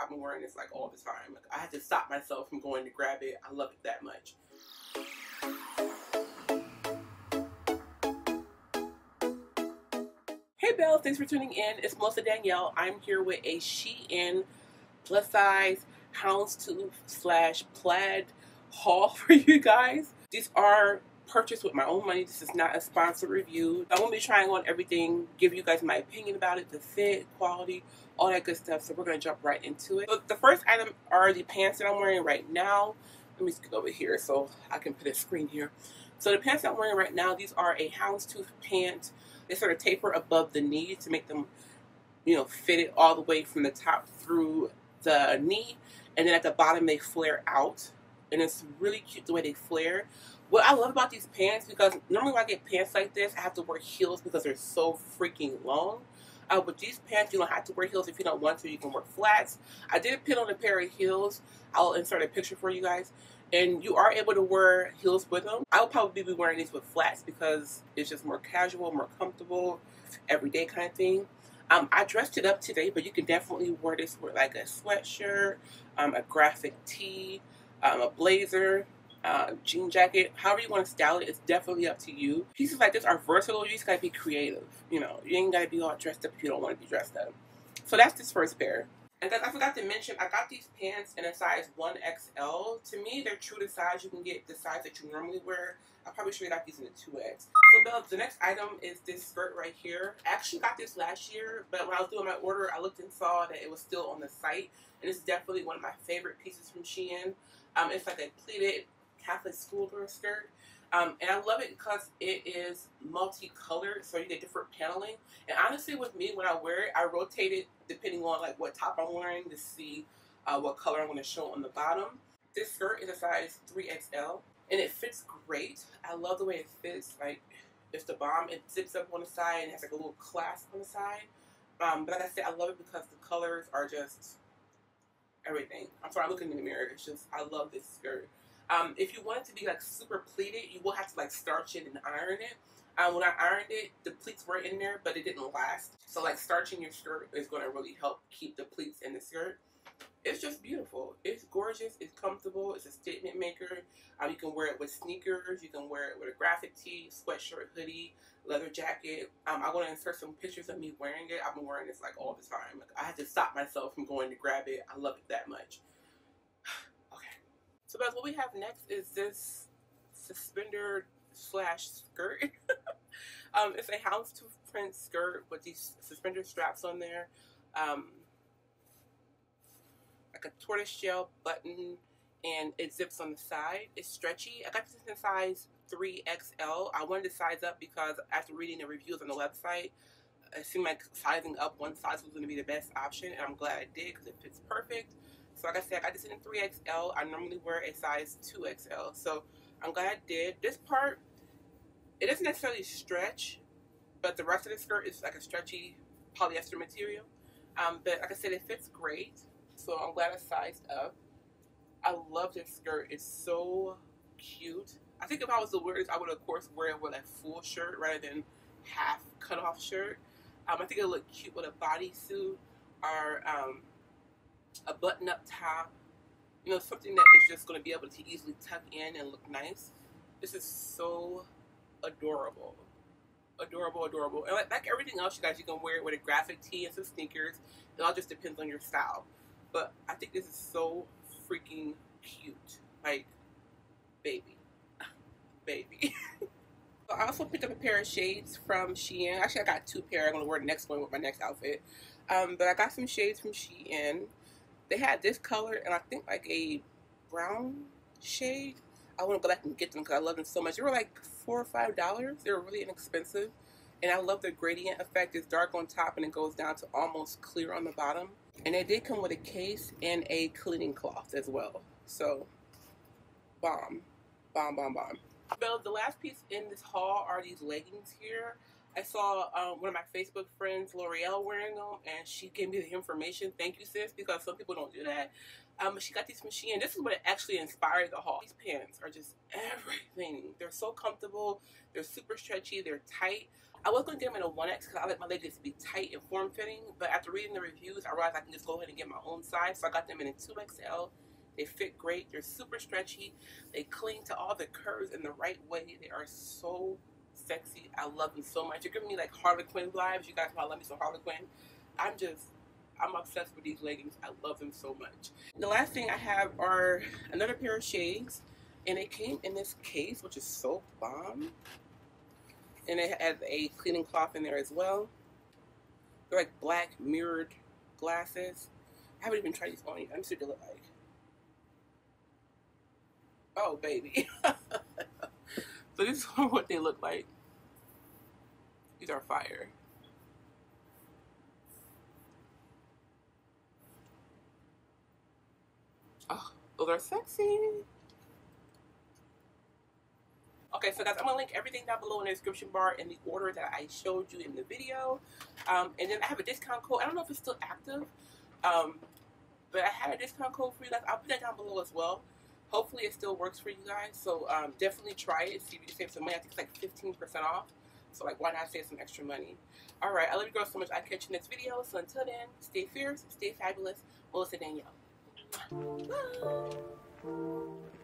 I've been wearing this like all the time. Like, I had to stop myself from going to grab it. I love it that much. Hey Belle, thanks for tuning in. It's MelissaDanielle. I'm here with a SHEIN plus size houndstooth / plaid haul for you guys. These are purchased with my own money. This is not a sponsored review. I'm going to be trying on everything, give you guys my opinion about it, the fit, quality, all that good stuff. So we're going to jump right into it. So the first item are the pants that I'm wearing right now. Let me scoot over here so I can put a screen here. So the pants that I'm wearing right now, these are a Houndstooth pant. They sort of taper above the knee to make them, fitted all the way from the top through the knee. And then at the bottom, they flare out. And it's really cute the way they flare. What I love about these pants, because normally when I get pants like this, I have to wear heels because they're so freaking long. With these pants, you don't have to wear heels if you don't want to. You can wear flats. I did put on a pair of heels. I'll insert a picture for you guys. And you are able to wear heels with them. I would probably be wearing these with flats because it's just more casual, more comfortable, everyday kind of thing. I dressed it up today, but you can definitely wear this with like a sweatshirt, a graphic tee, a blazer, jean jacket, however you want to style it. It's definitely up to you. Pieces like this are versatile. You just gotta be creative. You ain't gotta be all dressed up if you don't want to be dressed up. So that's this first pair. And then I forgot to mention, I got these pants in a size 1XL. To me, they're true to size. You can get the size that you normally wear. I probably should have got these in a 2X. So Belle, the next item is this skirt right here. I actually got this last year, but when I was doing my order, I looked and saw that it was still on the site. And it's definitely one of my favorite pieces from SHEIN. It's like a pleated Catholic schoolgirl skirt. And I love it because it is multicolored, so you get different paneling. And honestly, with me, when I wear it, I rotate it depending on like what top I'm wearing to see what color I'm going to show on the bottom. This skirt is a size 3XL, and it fits great. I love the way it fits. Like, it's the bomb. It zips up on the side and has like a little clasp on the side. But like I said, I love it because the colors are just everything. I'm sorry, I'm looking in the mirror. It's just, I love this skirt. If you want it to be like super pleated, you will have to like starch it and iron it. When I ironed it, the pleats were in there, but it didn't last. So like starching your skirt is going to really help keep the pleats in the skirt. It's just beautiful. It's gorgeous. It's comfortable. It's a statement maker. You can wear it with sneakers. You can wear it with a graphic tee, sweatshirt, hoodie, leather jacket. I'm going to insert some pictures of me wearing it. I've been wearing this like all the time. Like, I had to stop myself from going to grab it. I love it that much. So guys, what we have next is this suspender / skirt. It's a houndstooth print skirt with these suspender straps on there. Like a tortoiseshell button, and it zips on the side. It's stretchy. I got this in size 3XL. I wanted to size up because after reading the reviews on the website, it seemed like sizing up one size was going to be the best option, and I'm glad I did because it fits perfect. So like I said, I got this in 3XL. I normally wear a size 2XL. So I'm glad I did. This part, it doesn't necessarily stretch, but the rest of the skirt is like a stretchy polyester material. But like I said, it fits great. So I'm glad I sized up. I love this skirt. It's so cute. I think if I was to wear this, I would of course wear it with a full shirt rather than half cut off shirt. I think it would look cute with a bodysuit or a button-up top, something that is just going to be able to easily tuck in and look nice. This is so adorable. Adorable, adorable. And like everything else, you guys, you can wear it with a graphic tee and some sneakers. It all just depends on your style. But I think this is so freaking cute. Like, baby. Baby. So I also picked up a pair of shades from SHEIN. Actually, I got 2 pairs. I'm going to wear the next one with my next outfit. But I got some shades from SHEIN. They had this color and I think like a brown shade. I want to go back and get them because I love them so much. They were like $4 or $5. They were really inexpensive. And I love the gradient effect. It's dark on top and it goes down to almost clear on the bottom. And they did come with a case and a cleaning cloth as well. So, bomb. Bomb, bomb, bomb. Well, the last piece in this haul are these leggings here. I saw one of my Facebook friends, L'Oreal, wearing them, and she gave me the information. Thank you, sis, because some people don't do that. She got these from SHEIN. This is what actually inspired the haul. These pants are just everything. They're so comfortable. They're super stretchy. They're tight. I was going to get them in a 1X because I like my leggings to be tight and form-fitting, but after reading the reviews, I realized I can just go ahead and get my own size, so I got them in a 2XL. They fit great. They're super stretchy. They cling to all the curves in the right way. They are so sexy. I love them so much. You're giving me like Harley Quinn vibes. You guys might love me some Harley Quinn. I'm obsessed with these leggings. I love them so much. The last thing I have are another pair of shades, and it came in this case, which is so bomb. And it has a cleaning cloth in there as well. They're like black mirrored glasses. I haven't even tried these on yet. Let me see what they look like. Oh, baby. So this is what they look like. These are fire. Oh, those are sexy. Okay, so guys, I'm going to link everything down below in the description bar in the order that I showed you in the video. And then I have a discount code. I don't know if it's still active, but I had a discount code for you guys. I'll put that down below as well. Hopefully it still works for you guys. So definitely try it. See if you can save some money. I think it's like 15% off. So like, why not save some extra money? All right, I love you girls so much. I'll catch you next video. So until then, stay fierce, stay fabulous. Melissa Danielle. Bye.